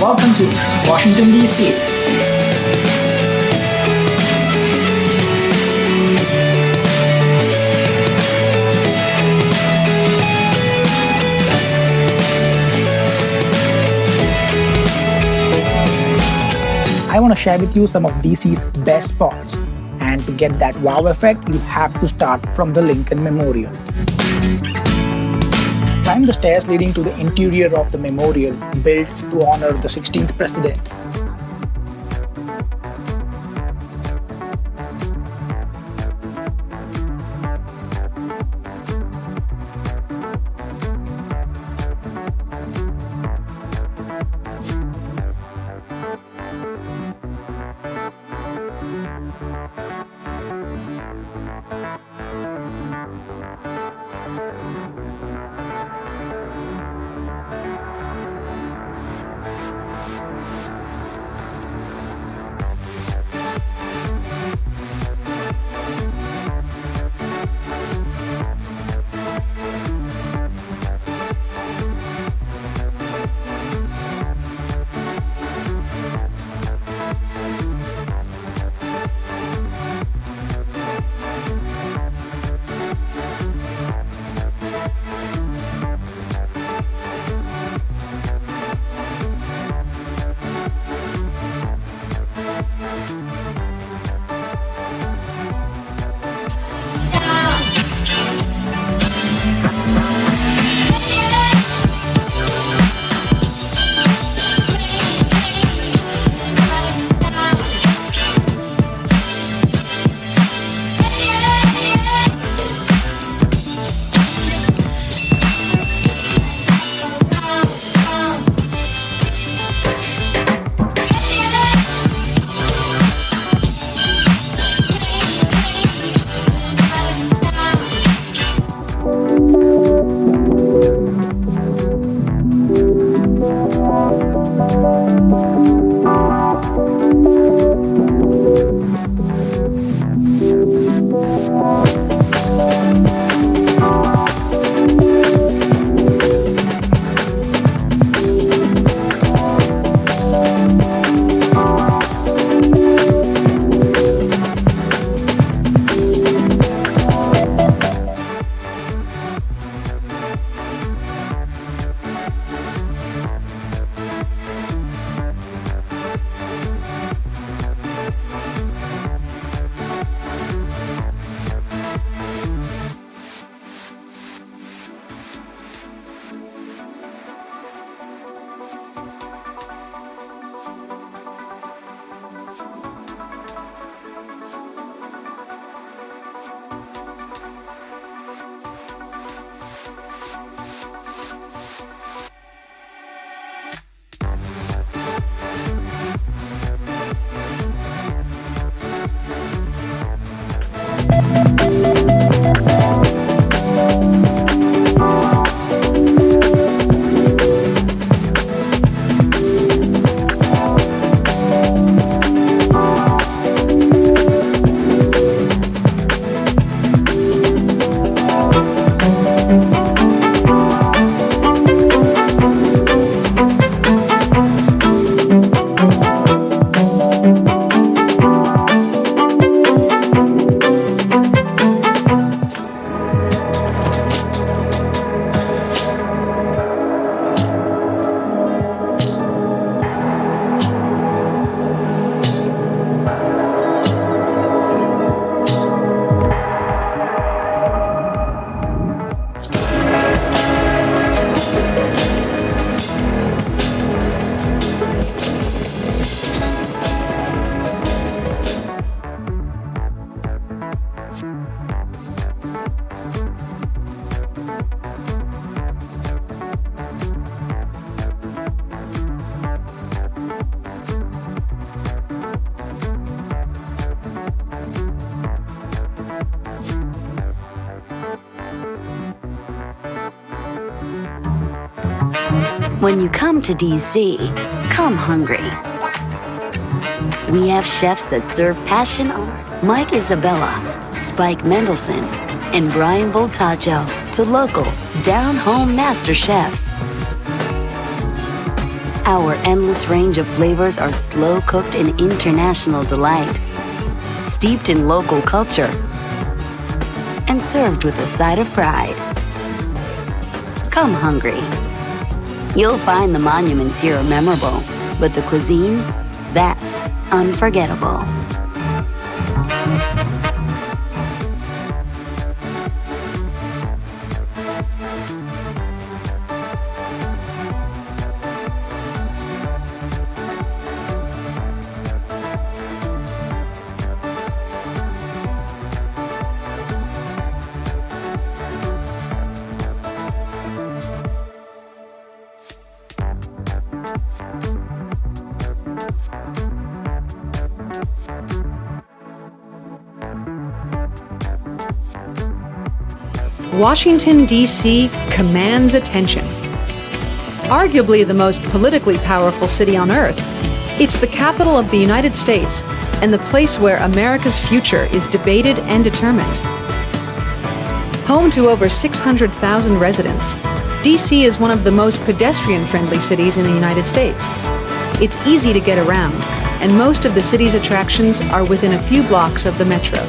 Welcome to Washington, D.C. I want to share with you some of DC's best spots. And to get that wow effect, you have to start from the Lincoln Memorial. Climb the stairs leading to the interior of the memorial, built to honor the 16th president. When you come to DC, come hungry. We have chefs that serve passion on Mike Isabella, Spike Mendelson, and Brian Voltaggio to local, down-home master chefs. Our endless range of flavors are slow-cooked in international delight, steeped in local culture, and served with a side of pride. Come hungry. You'll find the monuments here are memorable, but the cuisine, that's unforgettable. Washington, D.C. commands attention. Arguably the most politically powerful city on earth, it's the capital of the United States and the place where America's future is debated and determined. Home to over 600,000 residents, D.C. is one of the most pedestrian-friendly cities in the United States. It's easy to get around, and most of the city's attractions are within a few blocks of the metro.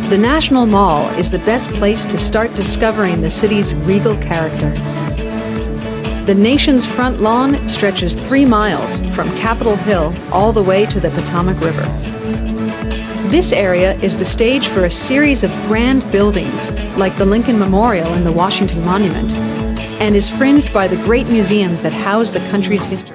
The National Mall is the best place to start discovering the city's regal character. The nation's front lawn stretches 3 miles from Capitol Hill all the way to the Potomac River. This area is the stage for a series of grand buildings like the Lincoln Memorial and the Washington Monument, and is fringed by the great museums that house the country's history.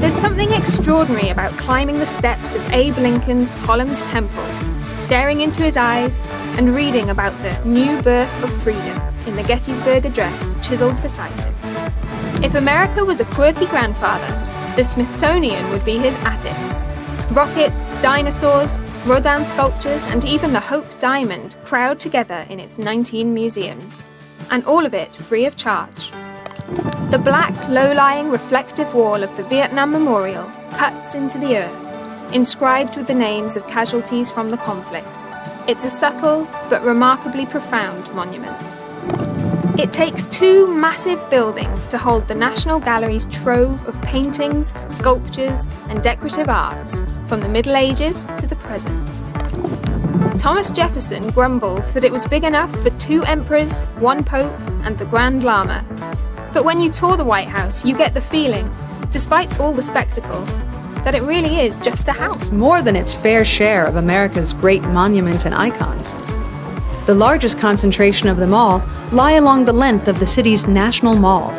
There's something extraordinary about climbing the steps of Abe Lincoln's columned temple, staring into his eyes and reading about the new birth of freedom in the Gettysburg Address chiseled beside him. If America was a quirky grandfather, the Smithsonian would be his attic. Rockets, dinosaurs, Rodin sculptures, and even the Hope Diamond crowd together in its 19 museums, and all of it free of charge. The black, low-lying, reflective wall of the Vietnam Memorial cuts into the earth, inscribed with the names of casualties from the conflict. It's a subtle but remarkably profound monument. It takes 2 massive buildings to hold the National Gallery's trove of paintings, sculptures, and decorative arts from the Middle Ages to the present. Thomas Jefferson grumbled that it was big enough for 2 emperors, 1 pope, and the Grand Lama. But when you tour the White House, you get the feeling, despite all the spectacle, that it really is just a house. More than its fair share of America's great monuments and icons. The largest concentration of them all lie along the length of the city's National Mall.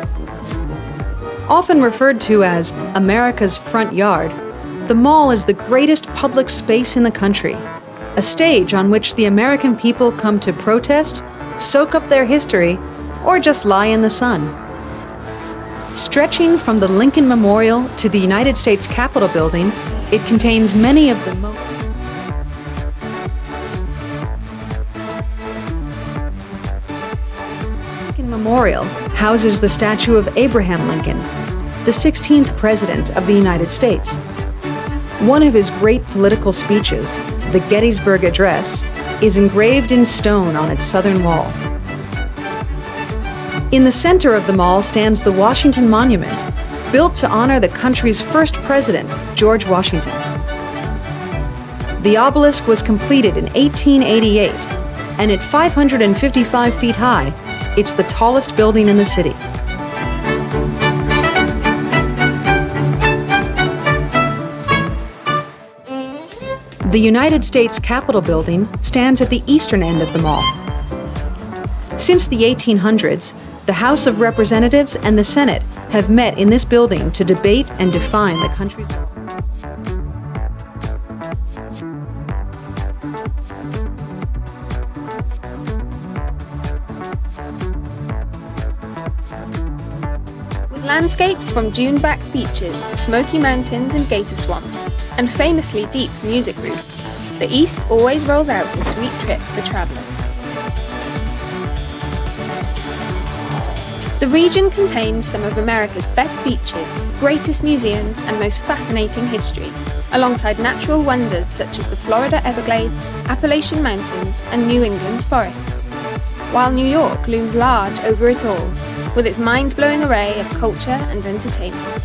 Often referred to as America's front yard, the mall is the greatest public space in the country, a stage on which the American people come to protest, soak up their history, or just lie in the sun. Stretching from the Lincoln Memorial to the United States Capitol building, it contains many of the most Lincoln Memorial houses the statue of Abraham Lincoln, the 16th President of the United States. One of his great political speeches, the Gettysburg Address, is engraved in stone on its southern wall. In the center of the mall stands the Washington Monument, built to honor the country's first president, George Washington. The obelisk was completed in 1888, and at 555 feet high, it's the tallest building in the city. The United States Capitol building stands at the eastern end of the mall. Since the 1800s, the House of Representatives and the Senate have met in this building to debate and define the country's law. We Landscapes from dune-backed beaches to smoky mountains and gator swamps, and famously deep music routes, the East always rolls out a sweet trip for travellers. The region contains some of America's best beaches, greatest museums, and most fascinating history, alongside natural wonders such as the Florida Everglades, Appalachian Mountains, and New England's forests. While New York looms large over it all, with its mind-blowing array of culture and entertainment.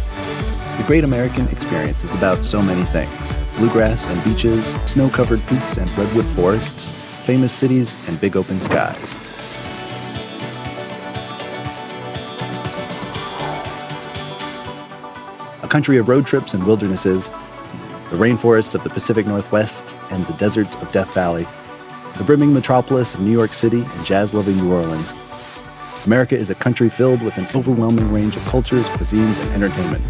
The Great American Experience is about so many things. Bluegrass and beaches, snow-covered peaks and redwood forests, famous cities and big open skies. A country of road trips and wildernesses, the rainforests of the Pacific Northwest and the deserts of Death Valley, the brimming metropolis of New York City and jazz-loving New Orleans. America is a country filled with an overwhelming range of cultures, cuisines, and entertainment.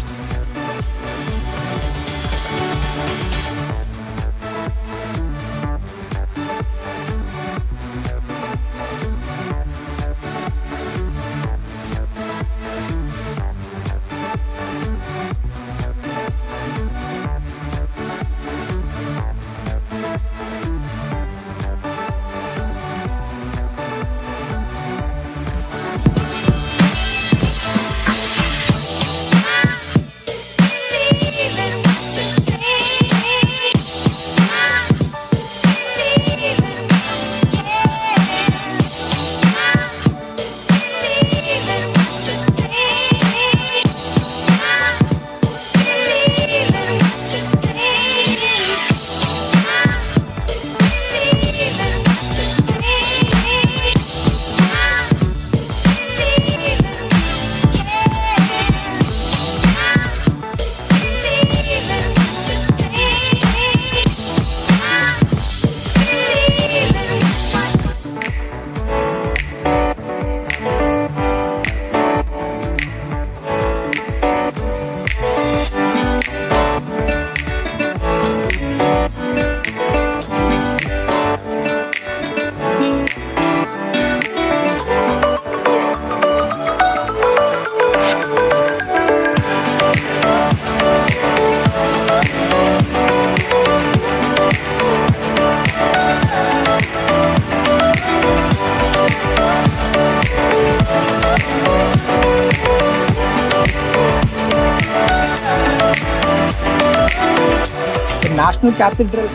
National Cathedral.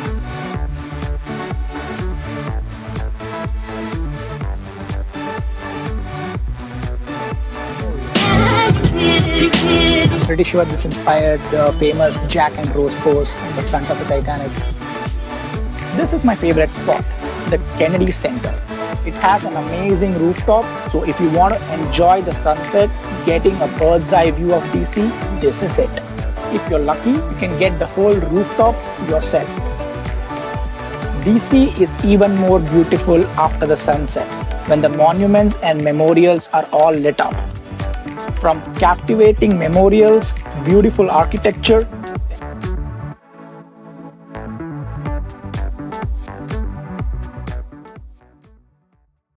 I'm pretty sure this inspired the famous Jack and Rose pose in the front of the Titanic. This is my favorite spot, the Kennedy Center. It has an amazing rooftop, so if you want to enjoy the sunset, getting a bird's eye view of DC, this is it. If you're lucky, you can get the whole rooftop yourself. DC is even more beautiful after the sunset, when the monuments and memorials are all lit up. From captivating memorials, beautiful architecture,